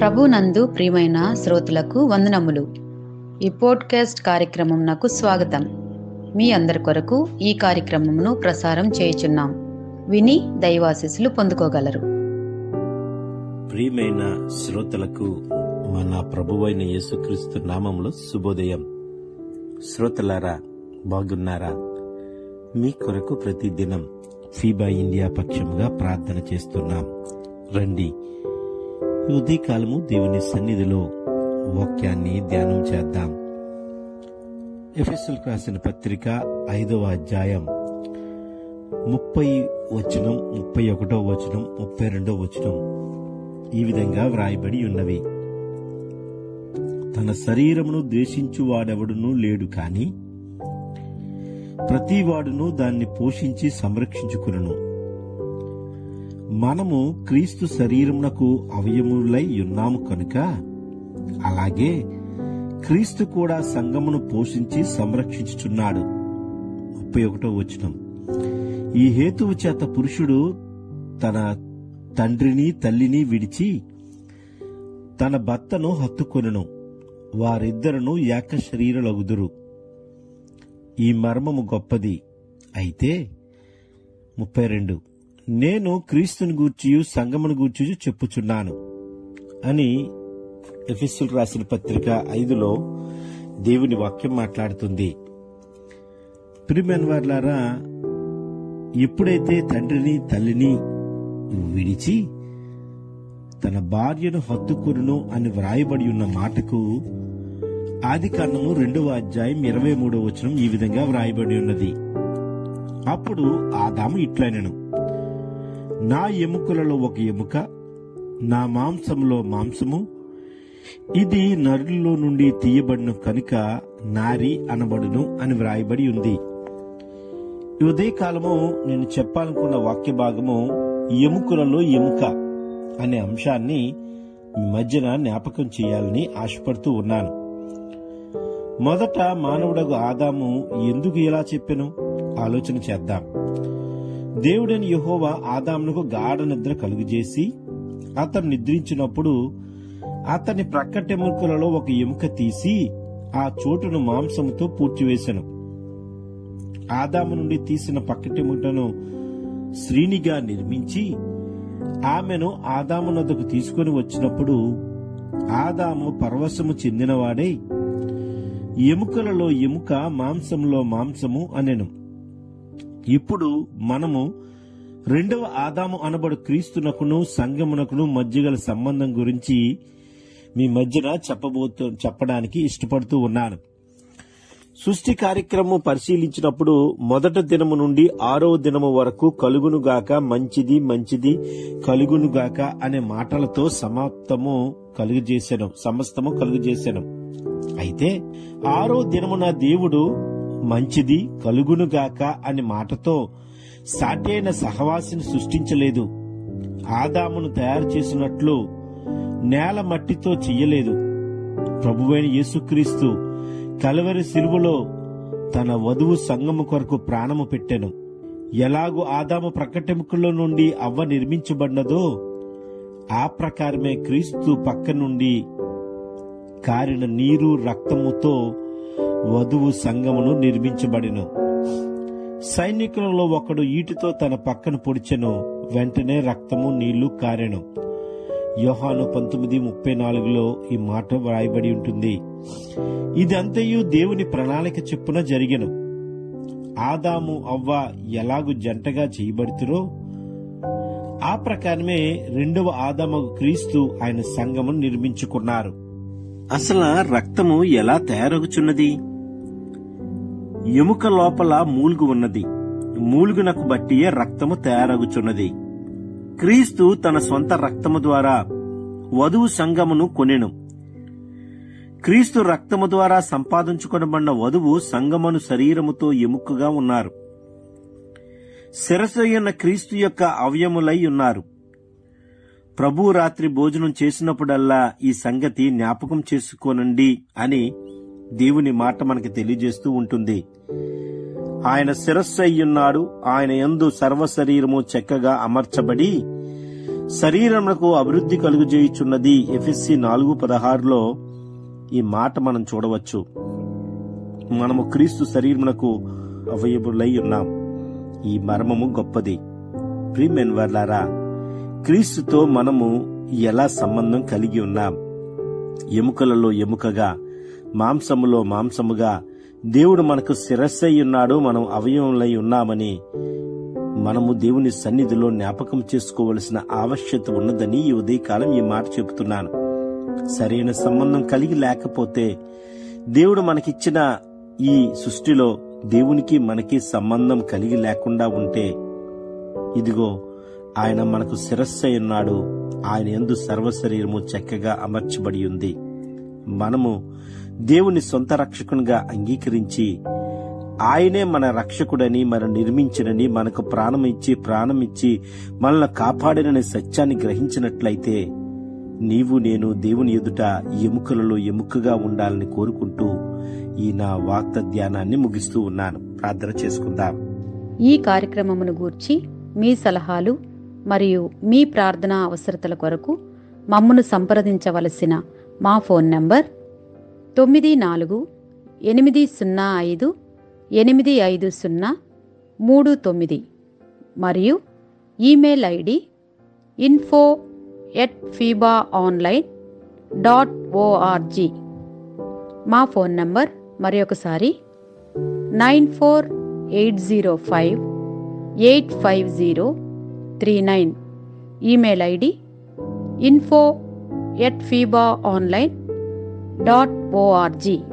ప్రభునందు ప్రియమైన శ్రోతలకు వందనములు. ఈ పోడ్కాస్ట్ కార్యక్రమంనకు స్వాగతం. మీ అందరి కొరకు ఈ కార్యక్రమమును ప్రసారం చేయుచున్నాం. విని దైవాశీస్సులు పొందుకోగలరు. ప్రియమైన శ్రోతలకు మన ప్రభువైన యేసుక్రీస్తు నామములో శుభోదయం. శ్రోతలారా, బాగున్నారా? మీ కొరకు ప్రతిదినం ఫీబా ఇండియా పక్షంగా ప్రార్థన చేస్తున్నాం. రండి, ఈ ఉదయకాలము దేవుని సన్నిధిలో వాక్యాన్ని ధ్యానం చేద్దాం. ఎఫెసీయులకు రాసిన పత్రిక 5వ అధ్యాయం 30 వచనం, 31వ వచనం, 32వ వచనం ఈ విధంగా వ్రాయబడి ఉన్నవి. తన శరీరమును ద్వేషించువాడెవడునూ లేడు, కాని ప్రతివాడును దాన్ని పోషించి సంరక్షించుకును. మనము క్రీస్తు శరీరమునకు అవయములై ఉన్నాము కనుక, అలాగే క్రీస్తు కూడా సంఘమును పోషించి సంరక్షించుచున్నాడు. 31వ వచనం. ఈ హేతువు చేత పురుషుడు తన తండ్రిని తల్లిని విడిచి తన భర్తను హత్తుకొనును, వారిద్దరును ఏక శరీరులగుదురు. ఈ మర్మము గొప్పది. అయితే 32, నేను క్రీస్తుని గూర్చియు సంఘమును గూర్చియు చెప్పుచున్నాను అని ఎఫెసీయులకు రాసిన పత్రిక 5లో దేవుని వాక్యం మాట్లాడుతుంది. ప్రియమైన వారలారా, ఎప్పుడైతే తండ్రిని తల్లిని విడిచి తన భార్యను హత్తుకొనును అని వ్రాయబడి ఉన్న మాటకు ఆదికాండము 2వ అధ్యాయం 23వ వచనం ఈ విధంగా వ్రాయబడి ఉన్నది. అప్పుడు ఆదాము ఇట్లనెను, నా ఎముకలలో ఒక ఎముక, నా మాంసములో మాంసము, ఇది నరులలో నుండి తీయబడిన కనుక నారి అనబడును అని వ్రాయబడి ఉంది. ఈ ఉదయకాలము నేను చెప్పాలనుకున్న వాక్య భాగము ఎముకలలో ఎముక అనే అంశాన్ని మీ మధ్యన జ్ఞాపకం చేయాలని ఆశపడుతూ ఉన్నాను. మొదట మానవుడగు ఆదాము ఎందుకు ఇలా చెప్పెను ఆలోచన చేద్దాం. దేవుడైన యెహోవా ఆదామునకు గాఢ నిద్ర కలుగజేసి అతను నిద్రించినప్పుడు అతని ప్రక్కటెముకలలో ఒక ఎముక తీసి ఆ చోటును మాంసముతో పూడ్చివేశెను. ఆదాము నుండి తీసిన పక్కటెముకను స్త్రీనిగా నిర్మించి ఆమెను ఆదాము నొద్దకు తీసుకుని వచ్చినప్పుడు ఆదాము పరవశము చెందినవాడై ఎముకలలో ఎముక, మాంసంలో మాంసము అనెను. ఇప్పుడు మనము 2వ ఆదాము అనబడు క్రీస్తునకును సంఘమునకును మధ్యగల సంబంధం గురించి మీ మధ్యన చెప్పడానికి ఇష్టపడుతూ ఉన్నాను. సృష్టి కార్యక్రమం పరిశీలించినప్పుడు మొదటి దినము నుండి 6వ దినము వరకు కలుగునుగాక, మంచిది మంచిది కలుగునుగాక అనే మాటలతో సమస్తము కలుగజేశాను. అయితే 6వ దినమున దేవుడు మంచిది కలుగునుగాక అనే మాటతో సాటైన సహవాసిని సృష్టించలేదు. ఆదామును తయారు చేసినట్లు నేల మట్టితో చెయ్యలేదు. ప్రభువైన యేసుక్రీస్తు కల్వరి శిలువలో తన వధువు సంగము కొరకు ప్రాణము పెట్టెను. ఎలాగూ ఆదాము ప్రక్కటెముకల్లో నుండి అవ్వ నిర్మించబడినదో ఆ ప్రకారమే క్రీస్తు పక్క నుండి కారిన నీరు రక్తముతో వధువు సంఘమును నిర్మించబడిను. సైనికులలో ఒకడు ఈటితో తన పక్కను పొడిచెను, వెంటనే రక్తము నీళ్లు కారెను. యోహాను 19:34లో ఈ మాట వ్రాయబడి ఉంటుంది. ఇదంతయు దేవుని ప్రణాళిక చొప్పున జరిగెను. ఆదాము అవ్వ ఎలాగు జంటగా చేయబడుతురో ఆ ప్రకారమే 2వ ఆదాము క్రీస్తు ఆయన సంఘమును నిర్మించుకున్నారు. అసలు రక్తము ఎలా తయారగుచున్నది? ఎముక లోపల మూలుగు ఉన్నది. మూలుగునకు బట్టియే రక్తము తయారగుచున్నది. క్రీస్తు తన సొంత రక్తము ద్వారా వధువు సంఘమును కొనెను. క్రీస్తు రక్తము ద్వారా సంపాదించుకొనబడిన వధువు సంఘమును శరీరముతో ఎముకగా ఉన్నారు. శిరస్సు అయిన క్రీస్తు యొక్క అవయములై ఉన్నారు. ప్రభు రాత్రి భోజనం చేసినప్పుడల్లా ఈ సంగతి జ్ఞాపకం చేసుకోనండి అని దేవుని మాట మనకి తెలియజేస్తూ ఉంటుంది. ఆయన శిరస్సు అయ్యున్నాడు. ఆయన యందు సర్వ శరీరము చక్కగా అమర్చబడి శరీరమునకు అభివృద్ధి కలుగజేయుచున్నది. ఎఫెసీ 4:16 ఈ మాట మనం చూడవచ్చు. మనము క్రీస్తు శరీరమునకు అవయవులై ఉన్నాం. ఈ మర్మము గొప్పది. ప్రియమైన వారలారా, క్రీస్తుతో మనము ఎలా సంబంధం కలిగి ఉన్నాం? ఎముకలలో ఎముకగా, మాంసములో మాంసముగా దేవుడు మనకు శిరస్సై ఉన్నాడు. మనం అవయవులై ఉన్నామని మనము దేవుని సన్నిధిలో జ్ఞాపకం చేసుకోవలసిన ఆవశ్యకత ఉన్నదని ఈ ఉదయకాలం ఈ మాట చెబుతున్నాను. సరైన సంబంధం కలిగి లేకపోతే, దేవుడు మనకిచ్చిన ఈ సృష్టిలో దేవునికి మనకి సంబంధం కలిగి లేకుండా ఉంటే, ఇదిగో ఆయన మనకు శిరస్సై ఉన్నాడు. ఆయన యందు సర్వశరీరము చక్కగా అమర్చబడి ఉంది. మనము దేవుని సొంత రక్షకునిగా అంగీకరించి, ఆయనే మన రక్షకుడని, మన నిర్మించినని, మనకు ప్రాణమిచ్చి మనల్ని కాపాడినని సత్యాన్ని గ్రహించినట్లయితే, నీవు నేను దేవుని ఎదుట ఎముకలలో ఎముకగా ఉండాలని కోరుకుంటూ ఈ నా వార్త ధ్యానాన్ని ముగిస్తూ ఉన్నాను. ప్రార్థన చేసుకుందాం. ఈ కార్యక్రమమును గూర్చి మీ సలహాలు మరియు మీ ప్రార్థనా అవసరతల కొరకు మమ్మను సంప్రదించవలసిన మా ఫోన్ నంబర్ 9485508539 మరియు ఈమెయిల్ ఐడి info@fibaonline.org. మా ఫోన్ నంబర్ మరొకసారి 9480585039. Email ID info@fibaonline.org.